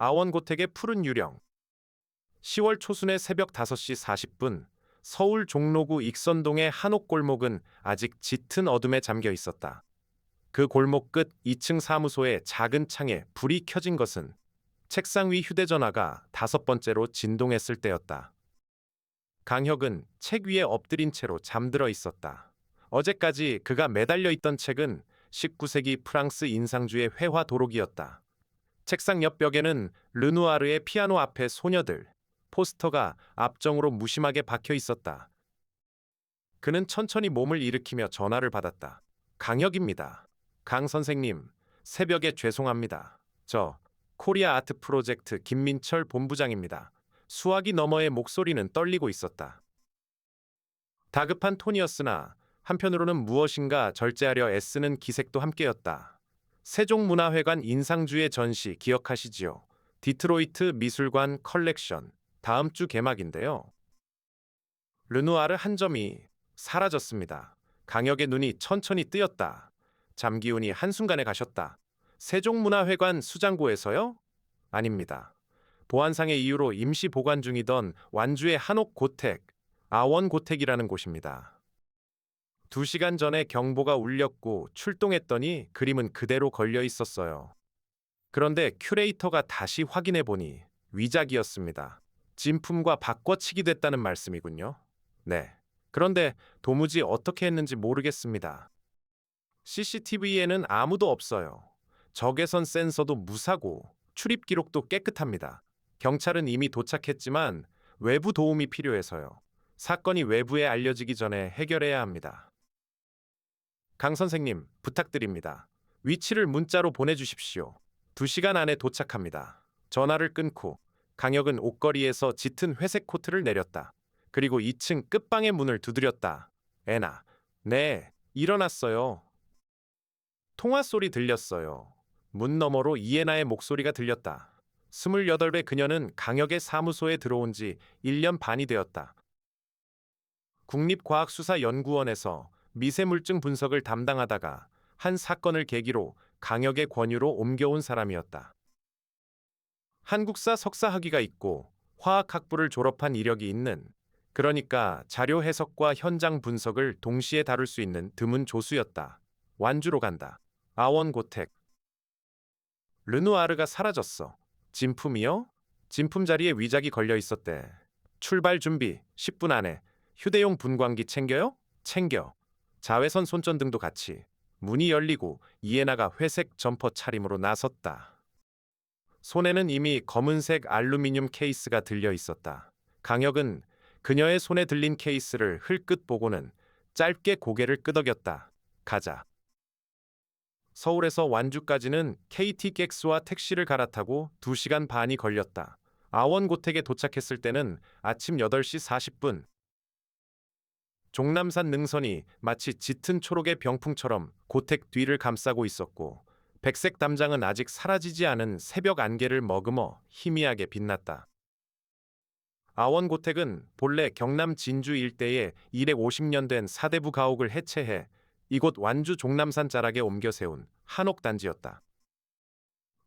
아원고택의 푸른 유령. 10월 초순의 새벽 5시 40분, 서울 종로구 익선동의 한옥골목은 아직 짙은 어둠에 잠겨 있었다. 그 골목 끝 2층 사무소의 작은 창에 불이 켜진 것은 책상 위 휴대전화가 5번째로 진동했을 때였다. 강혁은 책 위에 엎드린 채로 잠들어 있었다. 어제까지 그가 매달려 있던 책은 19세기 프랑스 인상주의 회화 도록이었다. 책상 옆 벽에는 르누아르의 피아노 앞에 소녀들, 포스터가 앞정으로 무심하게 박혀 있었다. 그는 천천히 몸을 일으키며 전화를 받았다. 강혁입니다. 강 선생님, 새벽에 죄송합니다. 저 코리아 아트 프로젝트 김민철 본부장입니다. 수화기 너머의 목소리는 떨리고 있었다. 다급한 톤이었으나 한편으로는 무엇인가 절제하려 애쓰는 기색도 함께였다. 세종문화회관 인상주의 전시 기억하시지요? 디트로이트 미술관 컬렉션, 다음 주 개막인데요. 르누아르 한 점이 사라졌습니다. 강혁의 눈이 천천히 뜨였다. 잠기운이 한순간에 가셨다. 세종문화회관 수장고에서요? 아닙니다. 보안상의 이유로 임시 보관 중이던 완주의 한옥고택, 아원고택이라는 곳입니다. 2시간 전에 경보가 울렸고 출동했더니 그림은 그대로 걸려 있었어요. 그런데 큐레이터가 다시 확인해 보니 위작이었습니다. 진품과 바꿔치기 됐다는 말씀이군요. 네. 그런데 도무지 어떻게 했는지 모르겠습니다. CCTV에는 아무도 없어요. 적외선 센서도 무사고 출입 기록도 깨끗합니다. 경찰은 이미 도착했지만 외부 도움이 필요해서요. 사건이 외부에 알려지기 전에 해결해야 합니다. 강 선생님, 부탁드립니다. 위치를 문자로 보내주십시오. 2시간 안에 도착합니다. 전화를 끊고 강혁은 옷걸이에서 짙은 회색 코트를 내렸다. 그리고 2층 끝방의 문을 두드렸다. 애나, 네, 일어났어요. 통화 소리 들렸어요. 문 너머로 이에나의 목소리가 들렸다. 28배 그녀는 강혁의 사무소에 들어온 지 1년 반이 되었다. 국립과학수사연구원에서 미세물증 분석을 담당하다가 한 사건을 계기로 강혁의 권유로 옮겨온 사람이었다. 한국사 석사 학위가 있고 화학학부를 졸업한 이력이 있는, 그러니까 자료 해석과 현장 분석을 동시에 다룰 수 있는 드문 조수였다. 완주로 간다. 아원고택. 르누아르가 사라졌어. 진품이요? 진품 자리에 위작이 걸려 있었대. 출발 준비 10분 안에. 휴대용 분광기 챙겨요? 챙겨. 자외선 손전등도 같이. 문이 열리고 이에나가 회색 점퍼 차림으로 나섰다. 손에는 이미 검은색 알루미늄 케이스가 들려 있었다. 강혁은 그녀의 손에 들린 케이스를 흘끗 보고는 짧게 고개를 끄덕였다. 가자. 서울에서 완주까지는 KTX 와 택시를 갈아타고 2시간 반이 걸렸다. 아원고택에 도착했을 때는 아침 8시 40분. 종남산 능선이 마치 짙은 초록의 병풍처럼 고택 뒤를 감싸고 있었고, 백색 담장은 아직 사라지지 않은 새벽 안개를 머금어 희미하게 빛났다. 아원고택은 본래 경남 진주 일대에 250년 된 사대부 가옥을 해체해 이곳 완주 종남산 자락에 옮겨 세운 한옥단지였다.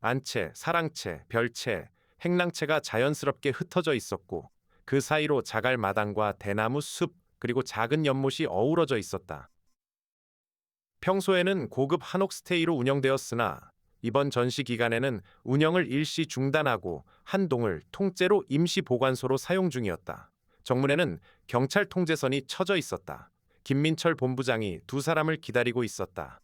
안채, 사랑채, 별채, 행랑채가 자연스럽게 흩어져 있었고, 그 사이로 자갈 마당과 대나무 숲, 그리고 작은 연못이 어우러져 있었다. 평소에는 고급 한옥 스테이로 운영되었으나 이번 전시 기간에는 운영을 일시 중단하고 한 동을 통째로 임시 보관소로 사용 중이었다. 정문에는 경찰 통제선이 쳐져 있었다. 김민철 본부장이 2사람을 기다리고 있었다.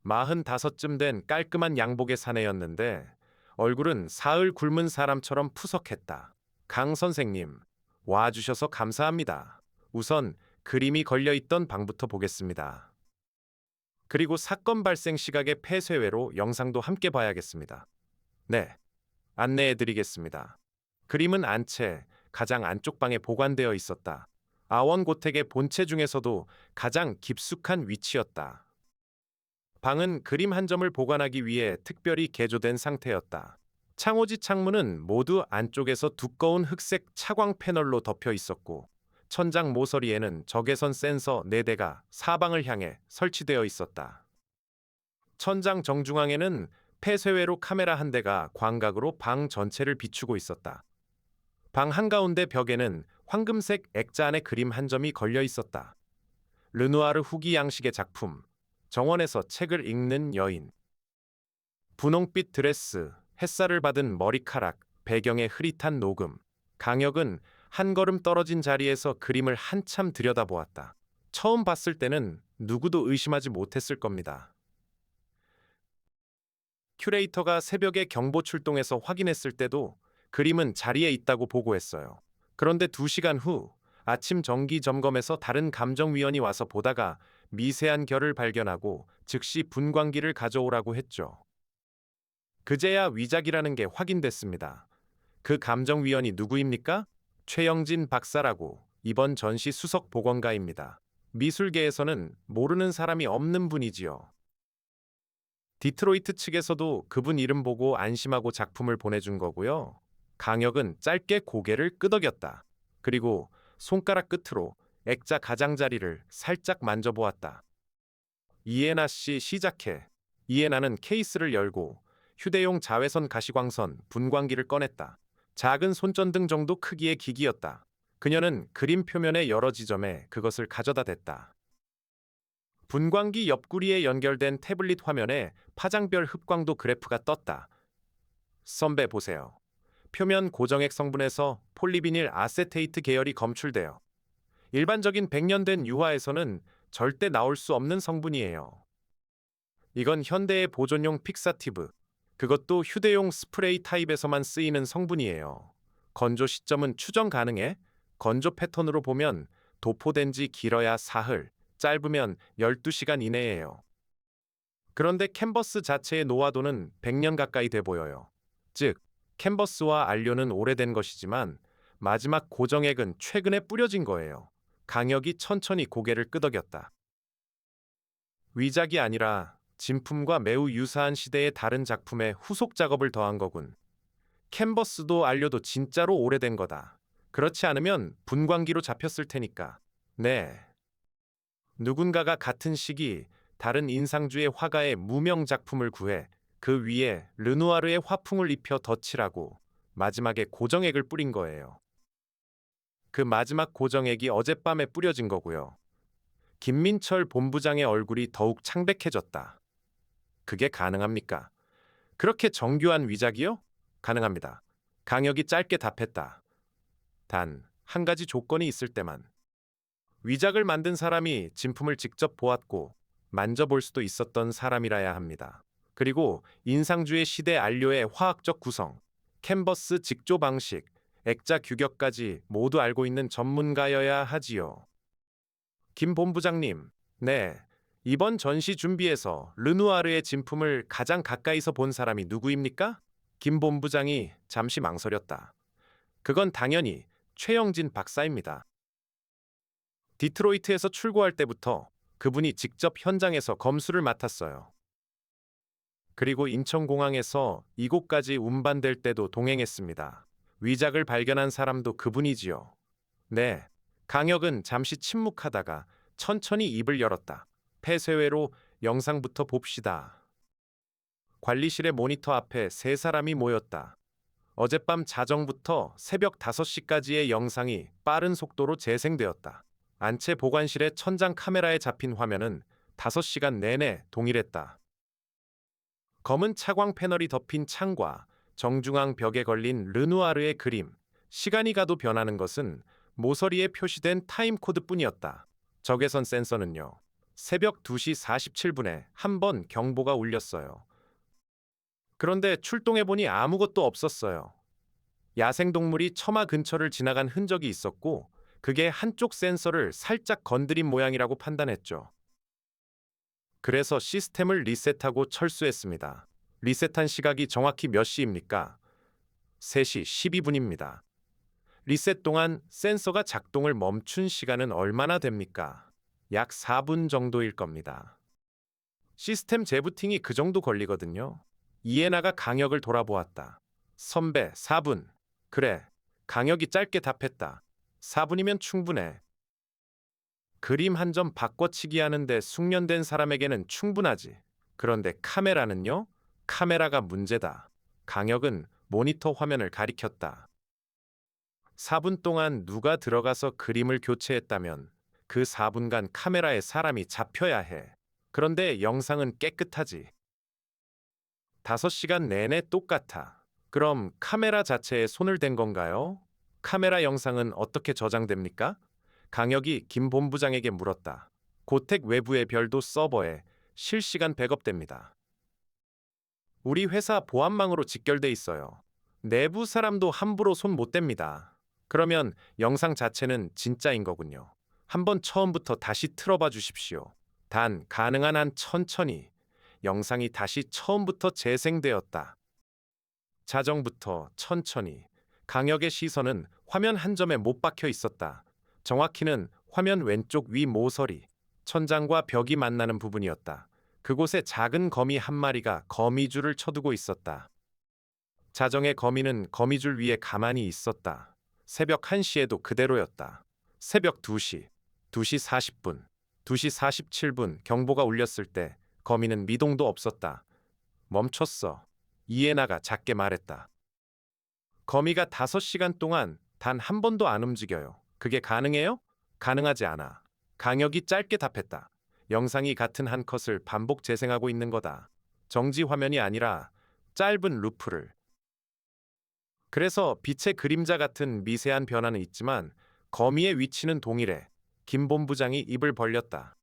45쯤 된 깔끔한 양복의 사내였는데 얼굴은 사흘 굶은 사람처럼 푸석했다. 강 선생님, 와주셔서 감사합니다. 우선 그림이 걸려있던 방부터 보겠습니다. 그리고 사건 발생 시각의 폐쇄회로 영상도 함께 봐야겠습니다. 네, 안내해드리겠습니다. 그림은 안채, 가장 안쪽 방에 보관되어 있었다. 아원고택의 본체 중에서도 가장 깊숙한 위치였다. 방은 그림 한 점을 보관하기 위해 특별히 개조된 상태였다. 창호지 창문은 모두 안쪽에서 두꺼운 흑색 차광 패널로 덮여 있었고, 천장 모서리에는 적외선 센서 4대가 사방을 향해 설치되어 있었다. 천장 정중앙에는 폐쇄회로 카메라 한 대가 광각으로 방 전체를 비추고 있었다. 방 한가운데 벽에는 황금색 액자 안에 그림 한 점이 걸려 있었다. 르누아르 후기 양식의 작품, 정원에서 책을 읽는 여인. 분홍빛 드레스, 햇살을 받은 머리카락, 배경에 흐릿한 녹음. 강혁은 한 걸음 떨어진 자리에서 그림을 한참 들여다보았다. 처음 봤을 때는 누구도 의심하지 못했을 겁니다. 큐레이터가 새벽에 경보 출동해서 확인했을 때도 그림은 자리에 있다고 보고했어요. 그런데 2시간 후 아침 정기 점검에서 다른 감정위원이 와서 보다가 미세한 결을 발견하고 즉시 분광기를 가져오라고 했죠. 그제야 위작이라는 게 확인됐습니다. 그 감정위원이 누구입니까? 최영진 박사라고 이번 전시 수석 보건가입니다. 미술계에서는 모르는 사람이 없는 분이지요. 디트로이트 측에서도 그분 이름 보고 안심하고 작품을 보내준 거고요. 강혁은 짧게 고개를 끄덕였다. 그리고 손가락 끝으로 액자 가장자리를 살짝 만져보았다. 이에나 씨 시작해. 이에나는 케이스를 열고 휴대용 자외선 가시광선 분광기를 꺼냈다. 작은 손전등 정도 크기의 기기였다. 그녀는 그림 표면의 여러 지점에 그것을 가져다 댔다. 분광기 옆구리에 연결된 태블릿 화면에 파장별 흡광도 그래프가 떴다. 선배 보세요. 표면 고정액 성분에서 폴리비닐 아세테이트 계열이 검출되어 일반적인 100년 된 유화에서는 절대 나올 수 없는 성분이에요. 이건 현대의 보존용 픽사티브, 그것도 휴대용 스프레이 타입에서만 쓰이는 성분이에요. 건조 시점은 추정 가능해. 건조 패턴으로 보면 도포된 지 길어야 사흘, 짧으면 12시간 이내예요. 그런데 캔버스 자체의 노화도는 100년 가까이 돼 보여요. 즉, 캔버스와 안료는 오래된 것이지만 마지막 고정액은 최근에 뿌려진 거예요. 강혁이 천천히 고개를 끄덕였다. 위작이 아니라 진품과 매우 유사한 시대의 다른 작품에 후속 작업을 더한 거군. 캔버스도 안료도 진짜로 오래된 거다. 그렇지 않으면 분광기로 잡혔을 테니까. 네. 누군가가 같은 시기 다른 인상주의 화가의 무명 작품을 구해 그 위에 르누아르의 화풍을 입혀 덧칠하고 마지막에 고정액을 뿌린 거예요. 그 마지막 고정액이 어젯밤에 뿌려진 거고요. 김민철 본부장의 얼굴이 더욱 창백해졌다. 그게 가능합니까? 그렇게 정교한 위작이요? 가능합니다. 강혁이 짧게 답했다. 단, 한 가지 조건이 있을 때만. 위작을 만든 사람이 진품을 직접 보았고 만져볼 수도 있었던 사람이라야 합니다. 그리고 인상주의 시대 안료의 화학적 구성, 캔버스 직조 방식, 액자 규격까지 모두 알고 있는 전문가여야 하지요. 김 본부장님, 네. 이번 전시 준비에서 르누아르의 진품을 가장 가까이서 본 사람이 누구입니까? 김 본부장이 잠시 망설였다. 그건 당연히 최영진 박사입니다. 디트로이트에서 출고할 때부터 그분이 직접 현장에서 검수를 맡았어요. 그리고 인천공항에서 이곳까지 운반될 때도 동행했습니다. 위작을 발견한 사람도 그분이지요. 네. 강혁은 잠시 침묵하다가 천천히 입을 열었다. 폐쇄회로 영상부터 봅시다. 관리실의 모니터 앞에 3사람이 모였다. 어젯밤 자정부터 새벽 5시까지의 영상이 빠른 속도로 재생되었다. 안채 보관실의 천장 카메라에 잡힌 화면은 5시간 내내 동일했다. 검은 차광 패널이 덮인 창과 정중앙 벽에 걸린 르누아르의 그림, 시간이 가도 변하는 것은 모서리에 표시된 타임코드뿐이었다. 적외선 센서는요. 새벽 2시 47분에 한 번 경보가 울렸어요. 그런데 출동해보니 아무것도 없었어요. 야생동물이 처마 근처를 지나간 흔적이 있었고 그게 한쪽 센서를 살짝 건드린 모양이라고 판단했죠. 그래서 시스템을 리셋하고 철수했습니다. 리셋한 시각이 정확히 몇 시입니까? 3시 12분입니다. 리셋 동안 센서가 작동을 멈춘 시간은 얼마나 됩니까? 약 4분 정도일 겁니다. 시스템 재부팅이 그 정도 걸리거든요. 이에나가 강혁을 돌아보았다. 선배, 4분. 그래. 강혁이 짧게 답했다. 4분이면 충분해. 그림 한 점 바꿔치기 하는데 숙련된 사람에게는 충분하지. 그런데 카메라는요? 카메라가 문제다. 강혁은 모니터 화면을 가리켰다. 4분 동안 누가 들어가서 그림을 교체했다면 그 4분간 카메라에 사람이 잡혀야 해. 그런데 영상은 깨끗하지. 5시간 내내 똑같아. 그럼 카메라 자체에 손을 댄 건가요? 카메라 영상은 어떻게 저장됩니까? 강혁이 김 본부장에게 물었다. 고택 외부의 별도 서버에 실시간 백업됩니다. 우리 회사 보안망으로 직결돼 있어요. 내부 사람도 함부로 손 못 댑니다. 그러면 영상 자체는 진짜인 거군요. 한번 처음부터 다시 틀어봐 주십시오. 단 가능한 한 천천히. 영상이 다시 처음부터 재생되었다. 자정부터 천천히. 강혁의 시선은 화면 한 점에 못 박혀 있었다. 정확히는 화면 왼쪽 위 모서리, 천장과 벽이 만나는 부분이었다. 그곳에 작은 거미 한 마리가 거미줄을 쳐두고 있었다. 자정의 거미는 거미줄 위에 가만히 있었다. 새벽 1시에도 그대로였다. 새벽 2시, 2시 40분, 2시 47분 경보가 울렸을 때 거미는 미동도 없었다. 멈췄어. 이에나가 작게 말했다. 거미가 5시간 동안 단 한 번도 안 움직여요. 그게 가능해요? 가능하지 않아. 강혁이 짧게 답했다. 영상이 같은 한 컷을 반복 재생하고 있는 거다. 정지 화면이 아니라 짧은 루프를. 그래서 빛의 그림자 같은 미세한 변화는 있지만 거미의 위치는 동일해. 김 본부장이 입을 벌렸다.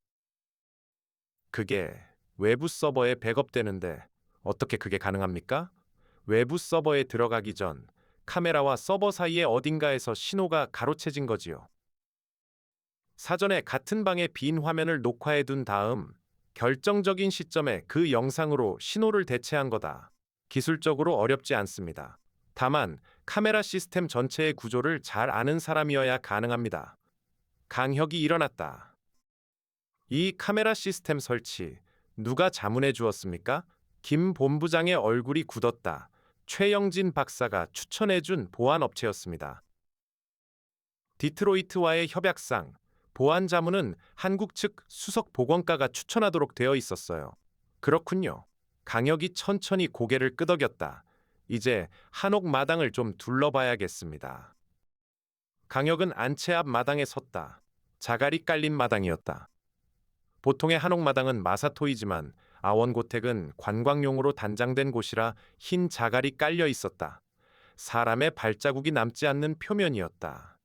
그게 외부 서버에 백업되는데 어떻게 그게 가능합니까? 외부 서버에 들어가기 전 카메라와 서버 사이의 어딘가에서 신호가 가로채진 거지요. 사전에 같은 방에 빈 화면을 녹화해 둔 다음 결정적인 시점에 그 영상으로 신호를 대체한 거다. 기술적으로 어렵지 않습니다. 다만 카메라 시스템 전체의 구조를 잘 아는 사람이어야 가능합니다. 강혁이 일어났다. 이 카메라 시스템 설치 누가 자문해 주었습니까? 김 본부장의 얼굴이 굳었다. 최영진 박사가 추천해 준 보안업체였습니다. 디트로이트와의 협약상 보안 자문은 한국 측 수석 보건과가 추천하도록 되어 있었어요. 그렇군요. 강혁이 천천히 고개를 끄덕였다. 이제 한옥 마당을 좀 둘러봐야겠습니다. 강혁은 안채 앞 마당에 섰다. 자갈이 깔린 마당이었다. 보통의 한옥 마당은 마사토이지만 아원고택은 관광용으로 단장된 곳이라 흰 자갈이 깔려 있었다. 사람의 발자국이 남지 않는 표면이었다.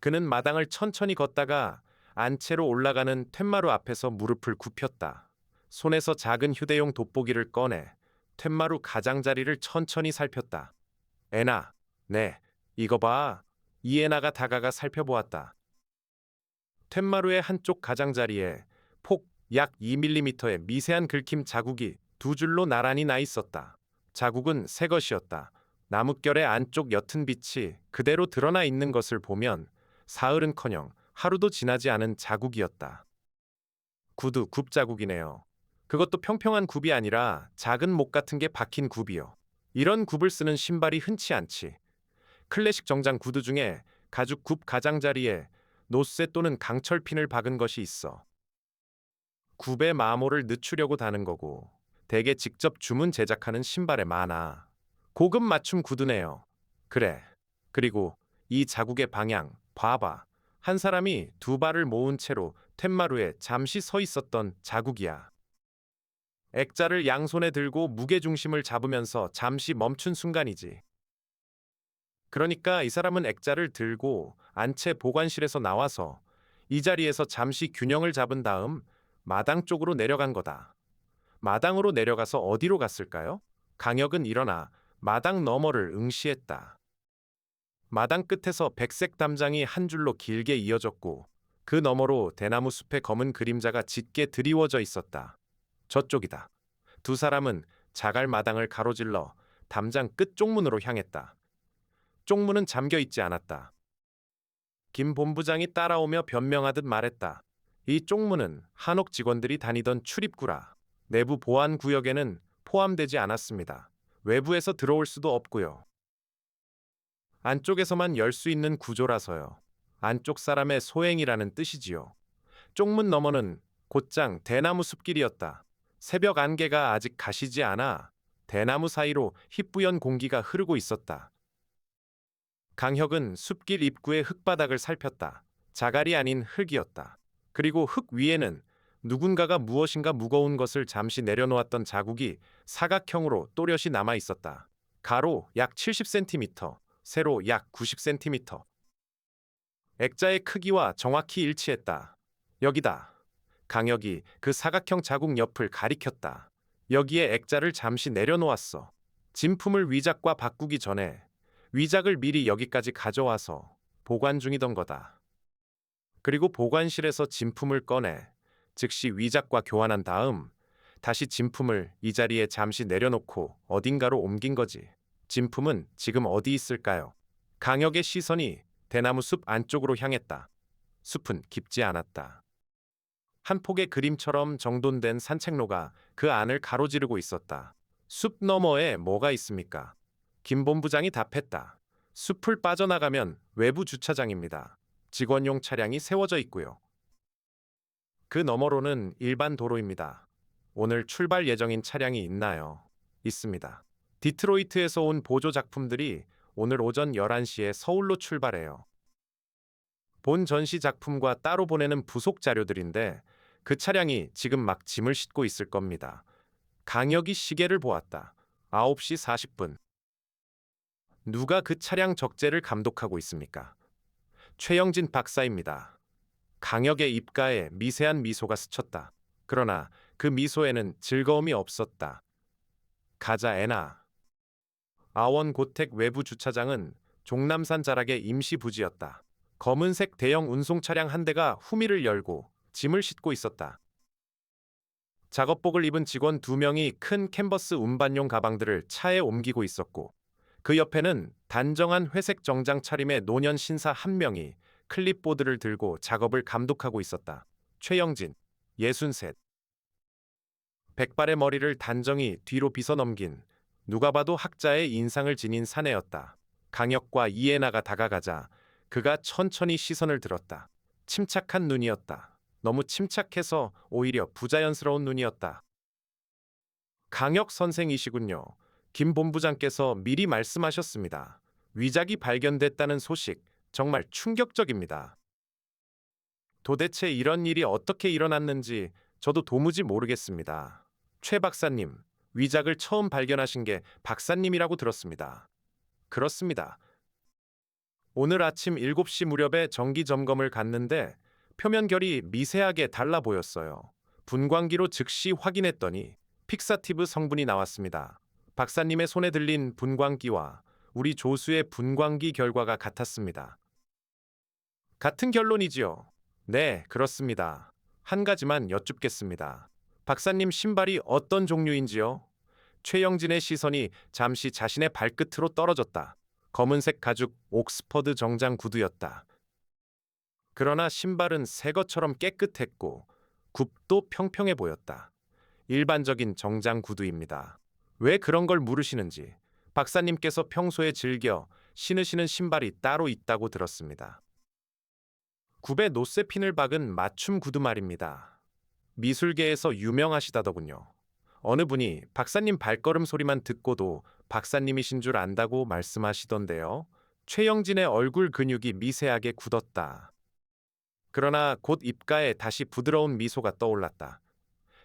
그는 마당을 천천히 걷다가 안채로 올라가는 툇마루 앞에서 무릎을 굽혔다. 손에서 작은 휴대용 돋보기를 꺼내 툇마루 가장자리를 천천히 살폈다. 애나, 네, 이거 봐. 이애나가 다가가 살펴보았다. 툇마루의 한쪽 가장자리에 폭 약 2mm의 미세한 긁힘 자국이 두 줄로 나란히 나 있었다. 자국은 새 것이었다. 나뭇결의 안쪽 옅은 빛이 그대로 드러나 있는 것을 보면 사흘은커녕 하루도 지나지 않은 자국이었다. 구두 굽 자국이네요. 그것도 평평한 굽이 아니라 작은 목 같은 게 박힌 굽이요. 이런 굽을 쓰는 신발이 흔치 않지. 클래식 정장 구두 중에 가죽 굽 가장자리에 노쇠 또는 강철핀을 박은 것이 있어. 굽의 마모를 늦추려고 다는 거고 대개 직접 주문 제작하는 신발에 많아. 고급 맞춤 구두네요. 그래. 그리고 이 자국의 방향 봐봐. 한 사람이 두 발을 모은 채로 툇마루에 잠시 서 있었던 자국이야. 액자를 양손에 들고 무게중심을 잡으면서 잠시 멈춘 순간이지. 그러니까 이 사람은 액자를 들고 안채 보관실에서 나와서 이 자리에서 잠시 균형을 잡은 다음 마당 쪽으로 내려간 거다. 마당으로 내려가서 어디로 갔을까요? 강혁은 일어나 마당 너머를 응시했다. 마당 끝에서 백색 담장이 한 줄로 길게 이어졌고 그 너머로 대나무 숲의 검은 그림자가 짙게 드리워져 있었다. 저쪽이다. 두 사람은 자갈 마당을 가로질러 담장 끝 쪽문으로 향했다. 쪽문은 잠겨 있지 않았다. 김 본부장이 따라오며 변명하듯 말했다. 이 쪽문은 한옥 직원들이 다니던 출입구라. 내부 보안 구역에는 포함되지 않았습니다. 외부에서 들어올 수도 없고요. 안쪽에서만 열 수 있는 구조라서요. 안쪽 사람의 소행이라는 뜻이지요. 쪽문 너머는 곧장 대나무 숲길이었다. 새벽 안개가 아직 가시지 않아 대나무 사이로 희뿌연 공기가 흐르고 있었다. 강혁은 숲길 입구의 흙바닥을 살폈다. 자갈이 아닌 흙이었다. 그리고 흙 위에는 누군가가 무엇인가 무거운 것을 잠시 내려놓았던 자국이 사각형으로 또렷이 남아 있었다. 가로 약 70cm, 세로 약 90cm. 액자의 크기와 정확히 일치했다. 여기다. 강혁이 그 사각형 자국 옆을 가리켰다. 여기에 액자를 잠시 내려놓았어. 진품을 위작과 바꾸기 전에 위작을 미리 여기까지 가져와서 보관 중이던 거다. 그리고 보관실에서 진품을 꺼내 즉시 위작과 교환한 다음 다시 진품을 이 자리에 잠시 내려놓고 어딘가로 옮긴 거지. 진품은 지금 어디 있을까요? 강혁의 시선이 대나무 숲 안쪽으로 향했다. 숲은 깊지 않았다. 한 폭의 그림처럼 정돈된 산책로가 그 안을 가로지르고 있었다. 숲 너머에 뭐가 있습니까? 김 본부장이 답했다. 숲을 빠져나가면 외부 주차장입니다. 직원용 차량이 세워져 있고요. 그 너머로는 일반 도로입니다. 오늘 출발 예정인 차량이 있나요? 있습니다. 디트로이트에서 온 보조 작품들이 오늘 오전 11시에 서울로 출발해요. 본 전시 작품과 따로 보내는 부속 자료들인데 그 차량이 지금 막 짐을 싣고 있을 겁니다. 강혁이 시계를 보았다. 9시 40분. 누가 그 차량 적재를 감독하고 있습니까? 최영진 박사입니다. 강혁의 입가에 미세한 미소가 스쳤다. 그러나 그 미소에는 즐거움이 없었다. 가자 애나. 아원고택 외부 주차장은 종남산 자락의 임시 부지였다. 검은색 대형 운송 차량 한 대가 후미를 열고 짐을 싣고 있었다. 작업복을 입은 직원 2명이 큰 캔버스 운반용 가방들을 차에 옮기고 있었고 그 옆에는 단정한 회색 정장 차림의 노년 신사 1명이 클립보드를 들고 작업을 감독하고 있었다. 최영진, 63. 백발의 머리를 단정히 뒤로 빗어 넘긴 누가 봐도 학자의 인상을 지닌 사내였다. 강혁과 이에나가 다가가자 그가 천천히 시선을 들었다. 침착한 눈이었다. 너무 침착해서 오히려 부자연스러운 눈이었다. 강혁 선생이시군요. 김 본부장께서 미리 말씀하셨습니다. 위작이 발견됐다는 소식 정말 충격적입니다. 도대체 이런 일이 어떻게 일어났는지 저도 도무지 모르겠습니다. 최 박사님, 위작을 처음 발견하신 게 박사님이라고 들었습니다. 그렇습니다. 오늘 아침 7시 무렵에 정기 점검을 갔는데 표면결이 미세하게 달라 보였어요. 분광기로 즉시 확인했더니 픽사티브 성분이 나왔습니다. 박사님의 손에 들린 분광기와 우리 조수의 분광기 결과가 같았습니다. 같은 결론이지요? 네, 그렇습니다. 한 가지만 여쭙겠습니다. 박사님 신발이 어떤 종류인지요? 최영진의 시선이 잠시 자신의 발끝으로 떨어졌다. 검은색 가죽 옥스퍼드 정장 구두였다. 그러나 신발은 새 것처럼 깨끗했고 굽도 평평해 보였다. 일반적인 정장 구두입니다. 왜 그런 걸 물으시는지 박사님께서 평소에 즐겨 신으시는 신발이 따로 있다고 들었습니다. 굽에 노쇠핀을 박은 맞춤 구두 말입니다. 미술계에서 유명하시다더군요. 어느 분이 박사님 발걸음 소리만 듣고도 박사님이신 줄 안다고 말씀하시던데요. 최영진의 얼굴 근육이 미세하게 굳었다. 그러나 곧 입가에 다시 부드러운 미소가 떠올랐다.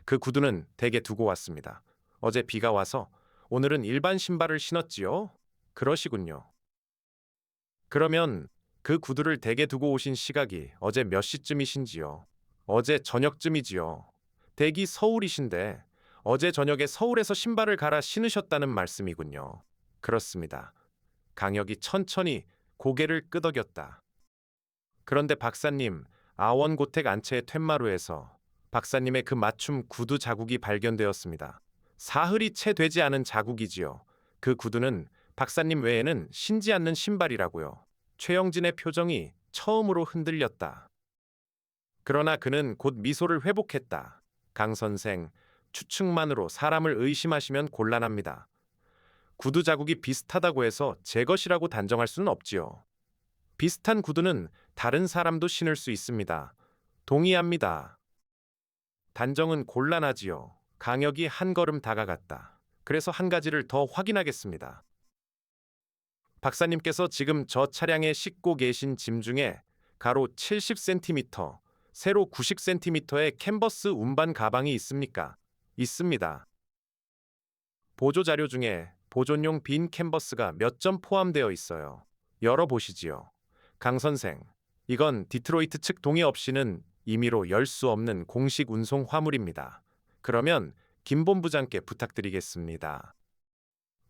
그 구두는 댁에 두고 왔습니다. 어제 비가 와서 오늘은 일반 신발을 신었지요? 그러시군요. 그러면 그 구두를 댁에 두고 오신 시각이 어제 몇 시쯤이신지요? 어제 저녁쯤이지요. 댁이 서울이신데 어제 저녁에 서울에서 신발을 갈아 신으셨다는 말씀이군요. 그렇습니다. 강혁이 천천히 고개를 끄덕였다. 그런데 박사님, 아원고택 안채의 툇마루에서 박사님의 그 맞춤 구두 자국이 발견되었습니다. 사흘이 채 되지 않은 자국이지요. 그 구두는 박사님 외에는 신지 않는 신발이라고요. 최영진의 표정이 처음으로 흔들렸다. 그러나 그는 곧 미소를 회복했다. 강 선생, 추측만으로 사람을 의심하시면 곤란합니다. 구두 자국이 비슷하다고 해서 제 것이라고 단정할 수는 없지요. 비슷한 구두는 다른 사람도 신을 수 있습니다. 동의합니다. 단정은 곤란하지요. 강혁이 한 걸음 다가갔다. 그래서 한 가지를 더 확인하겠습니다. 박사님께서 지금 저 차량에 싣고 계신 짐 중에 가로 70cm, 세로 90cm의 캔버스 운반 가방이 있습니까? 있습니다. 보조 자료 중에 보존용 빈 캔버스가 몇 점 포함되어 있어요. 열어보시지요. 강 선생, 이건 디트로이트 측 동의 없이는 임의로 열 수 없는 공식 운송 화물입니다. 그러면 김 본부장께 부탁드리겠습니다.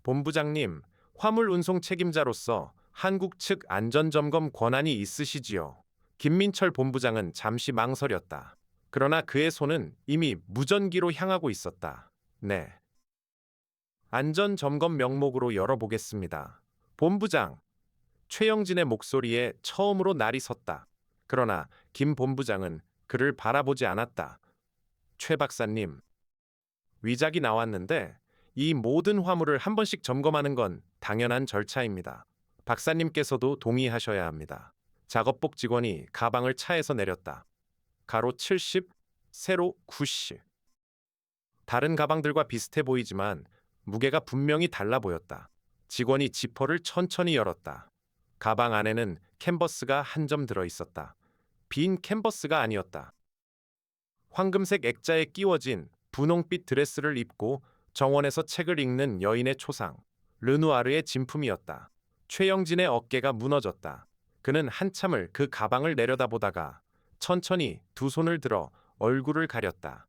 본부장님, 화물 운송 책임자로서 한국 측 안전점검 권한이 있으시지요. 김민철 본부장은 잠시 망설였다. 그러나 그의 손은 이미 무전기로 향하고 있었다. 네. 안전점검 명목으로 열어보겠습니다. 본부장, 최영진의 목소리에 처음으로 날이 섰다. 그러나 김 본부장은 그를 바라보지 않았다. 최 박사님, 위작이 나왔는데 이 모든 화물을 한 번씩 점검하는 건 당연한 절차입니다. 박사님께서도 동의하셔야 합니다. 작업복 직원이 가방을 차에서 내렸다. 가로 70, 세로 90. 다른 가방들과 비슷해 보이지만 무게가 분명히 달라 보였다. 직원이 지퍼를 천천히 열었다. 가방 안에는 캔버스가 한 점 들어 있었다. 빈 캔버스가 아니었다. 황금색 액자에 끼워진 분홍빛 드레스를 입고 정원에서 책을 읽는 여인의 초상, 르누아르의 진품이었다. 최영진의 어깨가 무너졌다. 그는 한참을 그 가방을 내려다보다가 천천히 두 손을 들어 얼굴을 가렸다.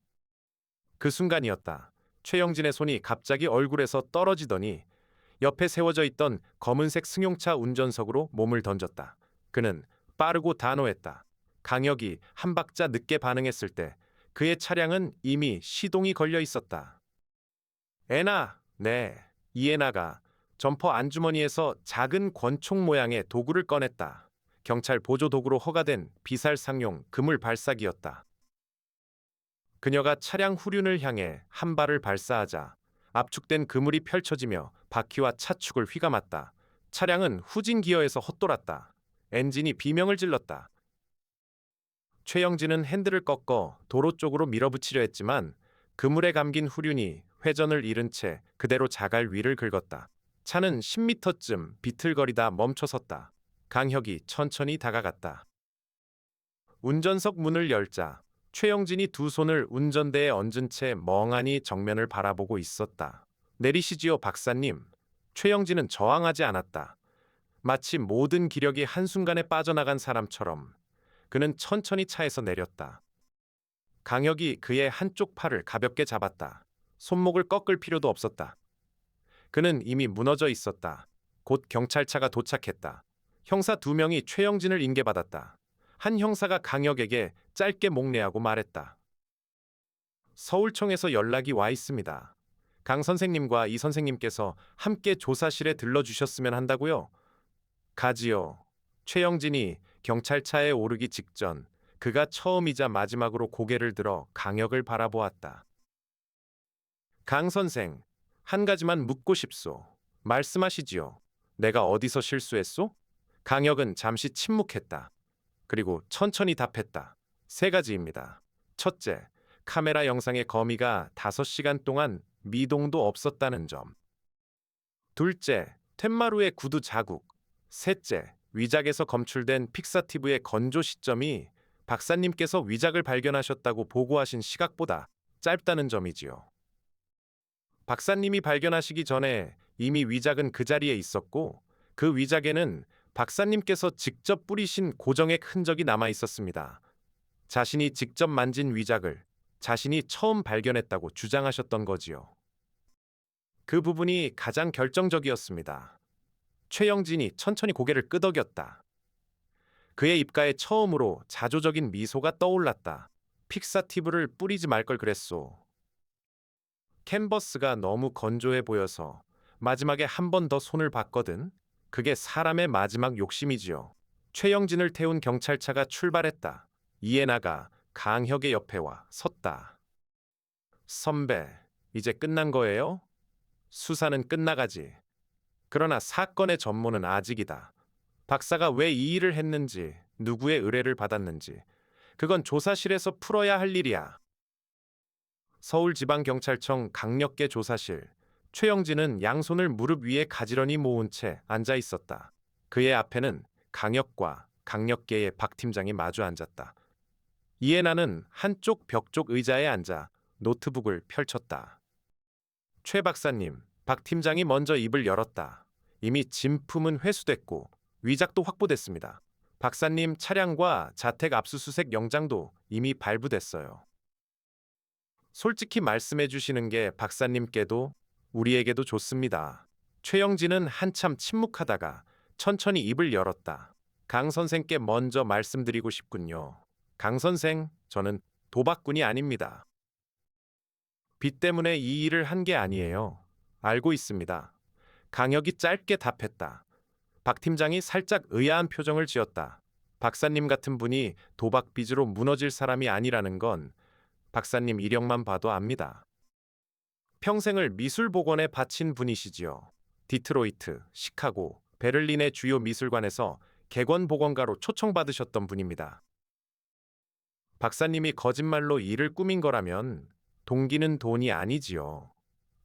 그 순간이었다. 최영진의 손이 갑자기 얼굴에서 떨어지더니 옆에 세워져 있던 검은색 승용차 운전석으로 몸을 던졌다. 그는 빠르고 단호했다. 강혁이 한 박자 늦게 반응했을 때 그의 차량은 이미 시동이 걸려 있었다. 애나, 네. 이애나가 점퍼 안주머니에서 작은 권총 모양의 도구를 꺼냈다. 경찰 보조 도구로 허가된 비살상용 그물 발사기였다. 그녀가 차량 후륜을 향해 한 발을 발사하자 압축된 그물이 펼쳐지며 바퀴와 차축을 휘감았다. 차량은 후진 기어에서 헛돌았다. 엔진이 비명을 질렀다. 최영진은 핸들을 꺾어 도로 쪽으로 밀어붙이려 했지만 그물에 감긴 후륜이 회전을 잃은 채 그대로 자갈 위를 긁었다. 차는 10m쯤 비틀거리다 멈춰섰다. 강혁이 천천히 다가갔다. 운전석 문을 열자 최영진이 두 손을 운전대에 얹은 채 멍하니 정면을 바라보고 있었다. 내리시지요, 박사님. 최영진은 저항하지 않았다. 마치 모든 기력이 한순간에 빠져나간 사람처럼 그는 천천히 차에서 내렸다. 강혁이 그의 한쪽 팔을 가볍게 잡았다. 손목을 꺾을 필요도 없었다. 그는 이미 무너져 있었다. 곧 경찰차가 도착했다. 형사 2명이 최영진을 인계받았다. 한 형사가 강혁에게 짧게 목례하고 말했다. 서울청에서 연락이 와 있습니다. 강 선생님과 이 선생님께서 함께 조사실에 들러주셨으면 한다고요? 가지요. 최영진이 경찰차에 오르기 직전 그가 처음이자 마지막으로 고개를 들어 강혁을 바라보았다. 강 선생, 한 가지만 묻고 싶소. 말씀하시지요. 내가 어디서 실수했소? 강혁은 잠시 침묵했다. 그리고 천천히 답했다. 3가지입니다. 첫째, 카메라 영상의 거미가 5시간 동안 미동도 없었다는 점. 둘째, 툇마루의 구두 자국. 셋째, 위작에서 검출된 픽사티브의 건조 시점이 박사님께서 위작을 발견하셨다고 보고하신 시각보다 짧다는 점이지요. 박사님이 발견하시기 전에 이미 위작은 그 자리에 있었고 그 위작에는 박사님께서 직접 뿌리신 고정액 흔적이 남아 있었습니다. 자신이 직접 만진 위작을 자신이 처음 발견했다고 주장하셨던 거지요. 그 부분이 가장 결정적이었습니다. 최영진이 천천히 고개를 끄덕였다. 그의 입가에 처음으로 자조적인 미소가 떠올랐다. 픽사티브를 뿌리지 말 걸 그랬소. 캔버스가 너무 건조해 보여서 마지막에 한 번 더 손을 봤거든. 그게 사람의 마지막 욕심이지요. 최영진을 태운 경찰차가 출발했다. 이해나가 강혁의 옆에 와 섰다. 선배, 이제 끝난 거예요? 수사는 끝나가지. 그러나 사건의 전모는 아직이다. 박사가 왜 이 일을 했는지, 누구의 의뢰를 받았는지, 그건 조사실에서 풀어야 할 일이야. 서울지방경찰청 강력계 조사실, 최영진은 양손을 무릎 위에 가지런히 모은 채 앉아 있었다. 그의 앞에는 강혁과 강력계의 박 팀장이 마주 앉았다. 이에 나는 한쪽 벽 쪽 의자에 앉아 노트북을 펼쳤다. 최 박사님, 박 팀장이 먼저 입을 열었다. 이미 진품은 회수됐고 위작도 확보됐습니다. 박사님 차량과 자택 압수수색 영장도 이미 발부됐어요. 솔직히 말씀해 주시는 게 박사님께도 우리에게도 좋습니다. 최영진은 한참 침묵하다가 천천히 입을 열었다. 강 선생께 먼저 말씀드리고 싶군요. 강 선생, 저는 도박꾼이 아닙니다. 빚 때문에 이 일을 한 게 아니에요. 알고 있습니다. 강혁이 짧게 답했다. 박 팀장이 살짝 의아한 표정을 지었다. 박사님 같은 분이 도박 빚으로 무너질 사람이 아니라는 건 박사님 이력만 봐도 압니다. 평생을 미술 복원에 바친 분이시지요. 디트로이트, 시카고, 베를린의 주요 미술관에서 객원 복원가로 초청받으셨던 분입니다. 박사님이 거짓말로 일을 꾸민 거라면 동기는 돈이 아니지요.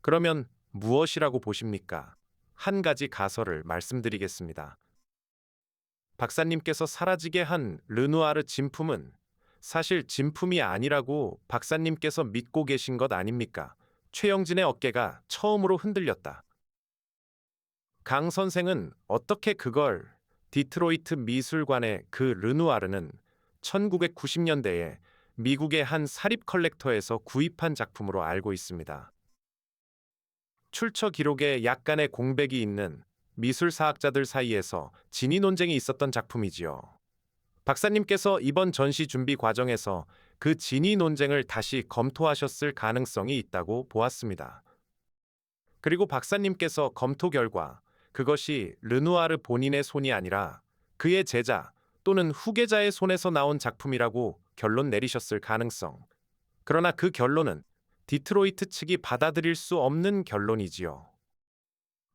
그러면 무엇이라고 보십니까? 한 가지 가설을 말씀드리겠습니다. 박사님께서 사라지게 한 르누아르 진품은 사실 진품이 아니라고 박사님께서 믿고 계신 것 아닙니까? 최영진의 어깨가 처음으로 흔들렸다. 강 선생은 어떻게 그걸 디트로이트 미술관의 그 르누아르는 1990년대에 미국의 한 사립 컬렉터에서 구입한 작품으로 알고 있습니다. 출처 기록에 약간의 공백이 있는 미술사학자들 사이에서 진위 논쟁이 있었던 작품이지요. 박사님께서 이번 전시 준비 과정에서 그 진위 논쟁을 다시 검토하셨을 가능성이 있다고 보았습니다. 그리고 박사님께서 검토 결과 그것이 르누아르 본인의 손이 아니라 그의 제자 또는 후계자의 손에서 나온 작품이라고 결론 내리셨을 가능성. 그러나 그 결론은 디트로이트 측이 받아들일 수 없는 결론이지요.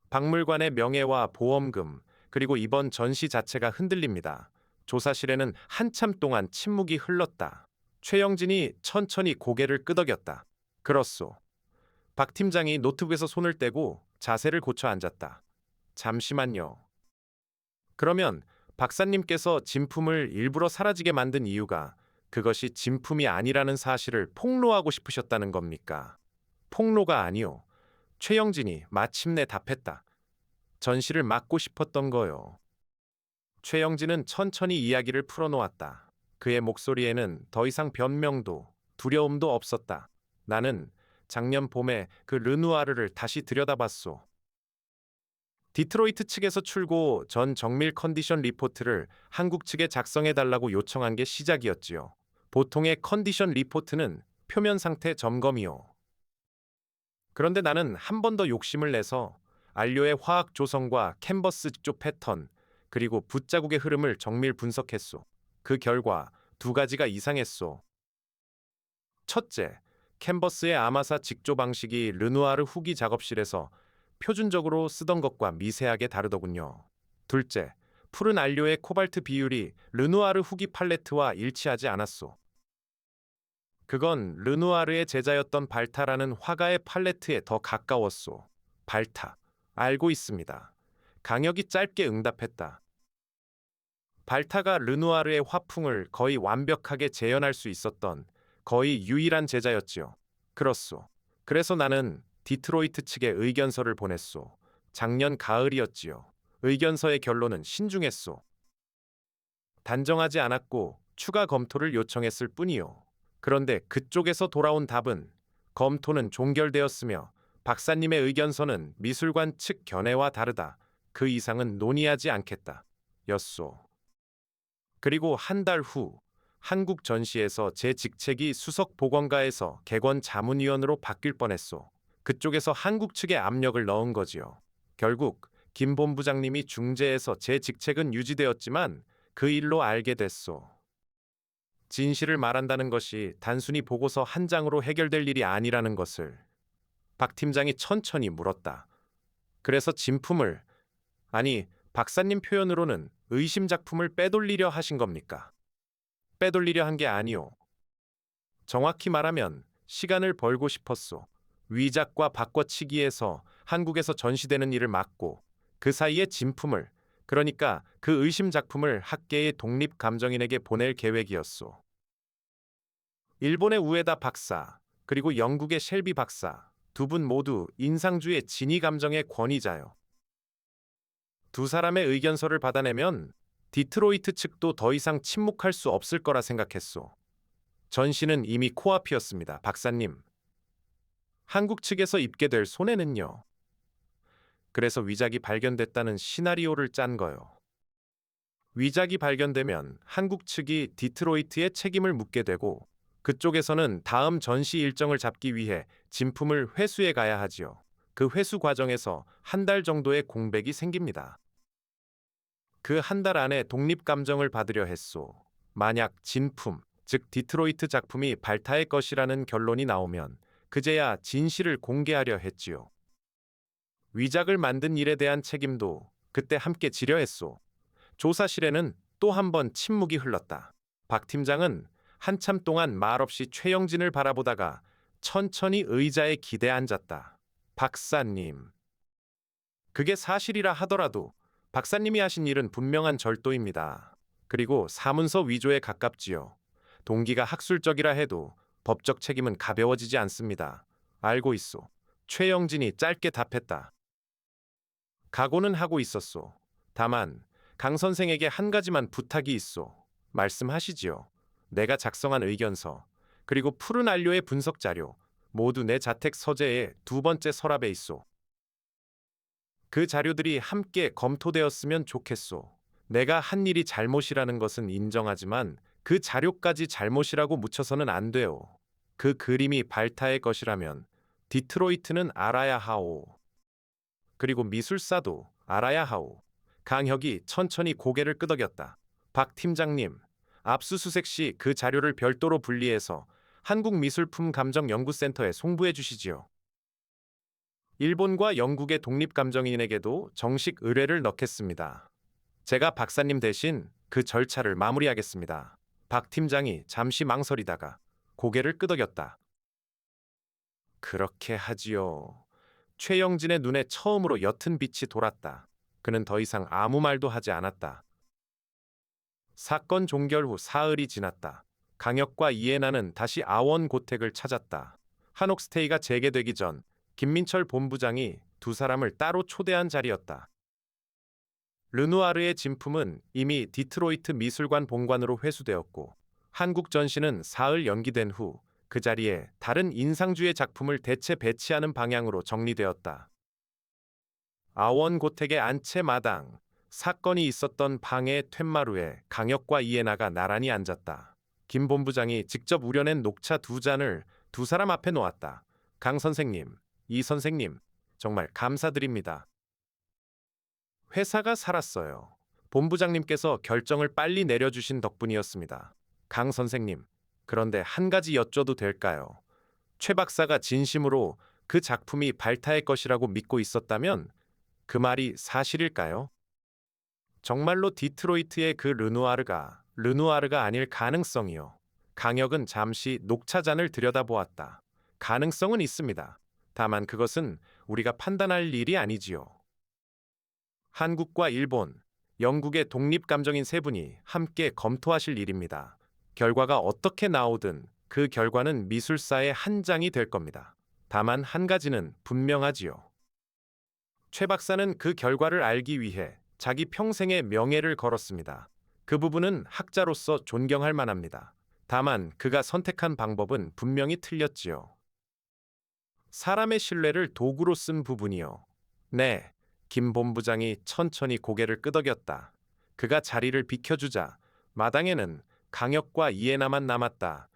박물관의 명예와 보험금, 그리고 이번 전시 자체가 흔들립니다. 조사실에는 한참 동안 침묵이 흘렀다. 최영진이 천천히 고개를 끄덕였다. 그렇소. 박 팀장이 노트북에서 손을 떼고 자세를 고쳐 앉았다. 잠시만요. 그러면 박사님께서 진품을 일부러 사라지게 만든 이유가 그것이 진품이 아니라는 사실을 폭로하고 싶으셨다는 겁니까? 폭로가 아니오. 최영진이 마침내 답했다. 전시를 막고 싶었던 거요. 최영진은 천천히 이야기를 풀어놓았다. 그의 목소리에는 더 이상 변명도 두려움도 없었다. 나는 작년 봄에 그 르누아르를 다시 들여다봤소. 디트로이트 측에서 출고 전 정밀 컨디션 리포트를 한국 측에 작성해달라고 요청한 게 시작이었지요. 보통의 컨디션 리포트는 표면 상태 점검이요. 그런데 나는 한 번 더 욕심을 내서 안료의 화학 조성과 캔버스 직조 패턴, 그리고 붓자국의 흐름을 정밀 분석했소. 그 결과 두 가지가 이상했소. 첫째, 캔버스의 아마사 직조 방식이 르누아르 후기 작업실에서 표준적으로 쓰던 것과 미세하게 다르더군요. 둘째, 푸른 안료의 코발트 비율이 르누아르 후기 팔레트와 일치하지 않았소. 그건 르누아르의 제자였던 발타라는 화가의 팔레트에 더 가까웠소. 발타, 알고 있습니다. 강혁이 짧게 응답했다. 발타가 르누아르의 화풍을 거의 완벽하게 재현할 수 있었던 거의 유일한 제자였지요. 그렇소. 그래서 나는 디트로이트 측에 의견서를 보냈소. 작년 가을이었지요. 의견서의 결론은 신중했소. 단정하지 않았고 추가 검토를 요청했을 뿐이요. 그런데 그쪽에서 돌아온 답은 검토는 종결되었으며 박사님의 의견서는 미술관 측 견해와 다르다. 그 이상은 논의하지 않겠다. 였소. 그리고 한 달 후 한국 전시에서 제 직책이 수석 보건가에서 객원 자문위원으로 바뀔 뻔했소. 그쪽에서 한국 측에 압력을 넣은 거지요. 결국 김 본부장님이 중재해서 제 직책은 유지되었지만 그 일로 알게 됐소. 진실을 말한다는 것이 단순히 보고서 한 장으로 해결될 일이 아니라는 것을 박 팀장이 천천히 물었다. 그래서 진품을, 아니 박사님 표현으로는 의심 작품을 빼돌리려 하신 겁니까? 빼돌리려 한 게 아니오. 정확히 말하면 시간을 벌고 싶었소. 위작과 바꿔치기에서 한국에서 전시되는 일을 막고 그 사이에 진품을, 그러니까 그 의심 작품을 학계의 독립 감정인에게 보낼 계획이었소. 일본의 우에다 박사, 그리고 영국의 셸비 박사, 두 분 모두 인상주의 진위 감정의 권위자요. 두 사람의 의견서를 받아내면 디트로이트 측도 더 이상 침묵할 수 없을 거라 생각했소. 전시는 이미 코앞이었습니다, 박사님. 한국 측에서 입게 될 손해는요. 그래서 위작이 발견됐다는 시나리오를 짠 거요. 위작이 발견되면 한국 측이 디트로이트에 책임을 묻게 되고 그쪽에서는 다음 전시 일정을 잡기 위해 진품을 회수해 가야 하지요. 그 회수 과정에서 한 달 정도의 공백이 생깁니다. 그 한 달 안에 독립 감정을 받으려 했소. 만약 진품, 즉 디트로이트 작품이 발타의 것이라는 결론이 나오면 그제야 진실을 공개하려 했지요. 위작을 만든 일에 대한 책임도 그때 함께 지려 했소. 조사실에는 또 한 번 침묵이 흘렀다. 박 팀장은 한참 동안 말없이 최영진을 바라보다가 천천히 의자에 기대 앉았다. 박사님. 그게 사실이라 하더라도 박사님이 하신 일은 분명한 절도입니다. 그리고 사문서 위조에 가깝지요. 동기가 학술적이라 해도 법적 책임은 가벼워지지 않습니다. 알고 있소. 최영진이 짧게 답했다. 각오는 하고 있었소. 다만 강 선생에게 한 가지만 부탁이 있소. 말씀하시지요. 내가 작성한 의견서, 그리고 푸른 안료의 분석 자료, 모두 내 자택 서재의 두 번째 서랍에 있소. 그 자료들이 함께 검토되었으면 좋겠소. 내가 한 일이 잘못이라는 것은 인정하지만 그 자료까지 잘못이라고 묻혀서는 안 돼요. 그 그림이 발타의 것이라면 디트로이트는 알아야 하오. 그리고 미술사도 알아야 하오. 강혁이 천천히 고개를 끄덕였다. 박 팀장님, 압수수색 시 그 자료를 별도로 분리해서 한국미술품감정연구센터에 송부해 주시지요. 일본과 영국의 독립감정인에게도 정식 의뢰를 넣겠습니다. 제가 박사님 대신 그 절차를 마무리하겠습니다. 박 팀장이 잠시 망설이다가 고개를 끄덕였다. 그렇게 하지요. 최영진의 눈에 처음으로 옅은 빛이 돌았다. 그는 더 이상 아무 말도 하지 않았다. 사건 종결 후 사흘이 지났다. 강혁과 이해나는 다시 아원 고택을 찾았다. 한옥스테이가 재개되기 전 김민철 본부장이 두 사람을 따로 초대한 자리였다. 르누아르의 진품은 이미 디트로이트 미술관 본관으로 회수되었고 한국 전시는 사흘 연기된 후 그 자리에 다른 인상주의 작품을 대체 배치하는 방향으로 정리되었다. 아원 고택의 안채 마당, 사건이 있었던 방의 툇마루에 강혁과 이해나가 나란히 앉았다. 김 본부장이 직접 우려낸 녹차 두 잔을 두 사람 앞에 놓았다. 강 선생님, 이 선생님, 정말 감사드립니다. 회사가 살았어요. 본부장님께서 결정을 빨리 내려주신 덕분이었습니다. 강 선생님, 그런데 한 가지 여쭤도 될까요? 최 박사가 진심으로 그 작품이 발타의 것이라고 믿고 있었다면 그 말이 사실일까요? 정말로 디트로이트의 그 르누아르가 아닐 가능성이요. 강혁은 잠시 녹차잔을 들여다보았다. 가능성은 있습니다. 다만 그것은 우리가 판단할 일이 아니지요. 한국과 일본, 영국의 독립감정인 세 분이 함께 검토하실 일입니다. 결과가 어떻게 나오든 그 결과는 미술사의 한 장이 될 겁니다. 다만 한 가지는 분명하지요. 최 박사는 그 결과를 알기 위해 자기 평생의 명예를 걸었습니다. 그 부분은 학자로서 존경할 만합니다. 다만 그가 선택한 방법은 분명히 틀렸지요. 사람의 신뢰를 도구로 쓴 부분이요. 네, 김 본부장이 천천히 고개를 끄덕였다. 그가 자리를 비켜주자 마당에는 강혁과 이해나만 남았다.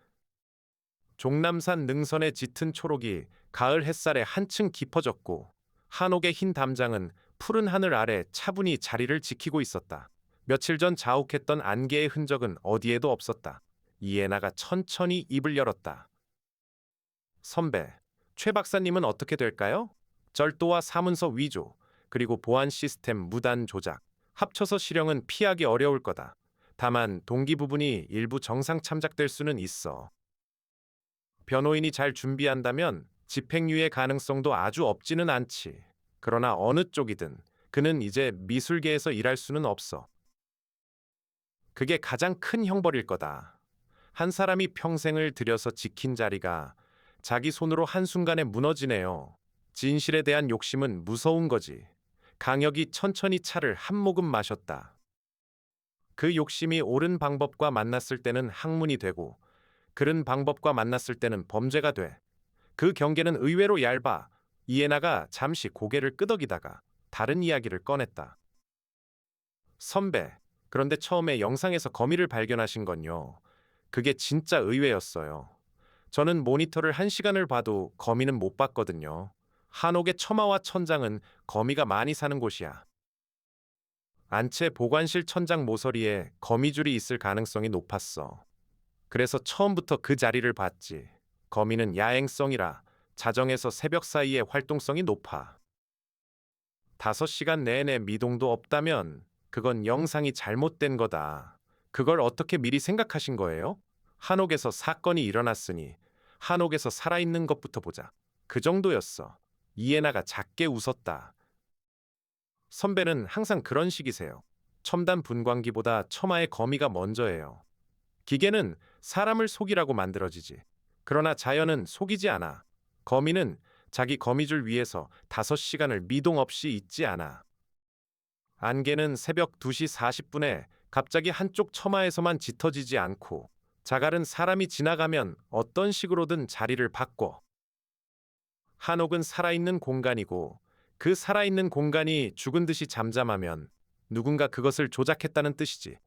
종남산 능선의 짙은 초록이 가을 햇살에 한층 깊어졌고 한옥의 흰 담장은 푸른 하늘 아래 차분히 자리를 지키고 있었다. 며칠 전 자욱했던 안개의 흔적은 어디에도 없었다. 이해나가 천천히 입을 열었다. 선배, 최 박사님은 어떻게 될까요? 절도와 사문서 위조, 그리고 보안 시스템 무단 조작, 합쳐서 실형은 피하기 어려울 거다. 다만 동기 부분이 일부 정상 참작될 수는 있어. 변호인이 잘 준비한다면 집행유예 가능성도 아주 없지는 않지. 그러나 어느 쪽이든 그는 이제 미술계에서 일할 수는 없어. 그게 가장 큰 형벌일 거다. 한 사람이 평생을 들여서 지킨 자리가 자기 손으로 한순간에 무너지네요. 진실에 대한 욕심은 무서운 거지. 강혁이 천천히 차를 한 모금 마셨다. 그 욕심이 옳은 방법과 만났을 때는 학문이 되고, 그른 방법과 만났을 때는 범죄가 돼. 그 경계는 의외로 얇아. 이에나가 잠시 고개를 끄덕이다가 다른 이야기를 꺼냈다. 선배, 그런데 처음에 영상에서 거미를 발견하신 건요. 그게 진짜 의외였어요. 저는 모니터를 1시간을 봐도 거미는 못 봤거든요. 한옥의 처마와 천장은 거미가 많이 사는 곳이야. 안채 보관실 천장 모서리에 거미줄이 있을 가능성이 높았어. 그래서 처음부터 그 자리를 봤지. 거미는 야행성이라 자정에서 새벽 사이에 활동성이 높아. 5시간 내내 미동도 없다면 그건 영상이 잘못된 거다. 그걸 어떻게 미리 생각하신 거예요? 한옥에서 사건이 일어났으니 한옥에서 살아있는 것부터 보자. 그 정도였어. 이에나가 작게 웃었다. 선배는 항상 그런 식이세요. 첨단 분광기보다 처마의 거미가 먼저예요. 기계는 사람을 속이라고 만들어지지. 그러나 자연은 속이지 않아. 거미는 자기 거미줄 위에서 5시간을 미동 없이 있지 않아. 안개는 새벽 2시 40분에 갑자기 한쪽 처마에서만 짙어지지 않고, 자갈은 사람이 지나가면 어떤 식으로든 자리를 바꿔. 한옥은 살아있는 공간이고, 그 살아있는 공간이 죽은 듯이 잠잠하면 누군가 그것을 조작했다는 뜻이지.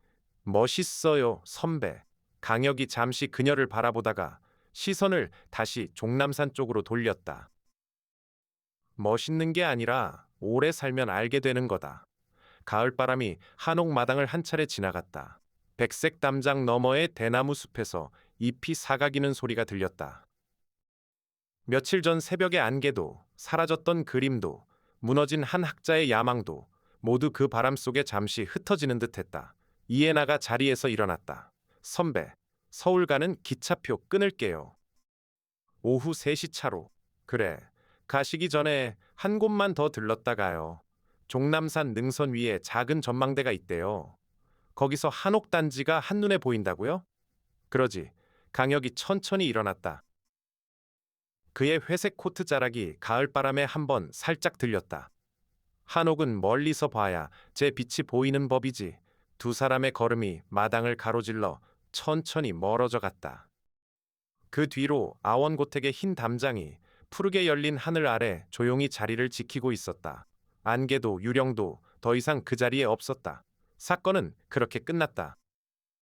멋있어요, 선배. 강혁이 잠시 그녀를 바라보다가 시선을 다시 종남산 쪽으로 돌렸다. 멋있는 게 아니라 오래 살면 알게 되는 거다. 가을바람이 한옥 마당을 한 차례 지나갔다. 백색 담장 너머의 대나무 숲에서 잎이 사가기는 소리가 들렸다. 며칠 전 새벽의 안개도, 사라졌던 그림도, 무너진 한 학자의 야망도 모두 그 바람 속에 잠시 흩어지는 듯했다. 이에나가 자리에서 일어났다. 선배, 서울 가는 기차표 끊을게요. 오후 3시 차로. 그래, 가시기 전에 한 곳만 더 들렀다 가요. 종남산 능선 위에 작은 전망대가 있대요. 거기서 한옥 단지가 한눈에 보인다고요? 그러지. 강혁이 천천히 일어났다. 그의 회색 코트 자락이 가을바람에 한번 살짝 들렸다. 한옥은 멀리서 봐야 제 빛이 보이는 법이지. 두 사람의 걸음이 마당을 가로질러 천천히 멀어져 갔다. 그 뒤로 아원고택의 흰 담장이 푸르게 열린 하늘 아래 조용히 자리를 지키고 있었다. 안개도 유령도 더 이상 그 자리에 없었다. 사건은 그렇게 끝났다.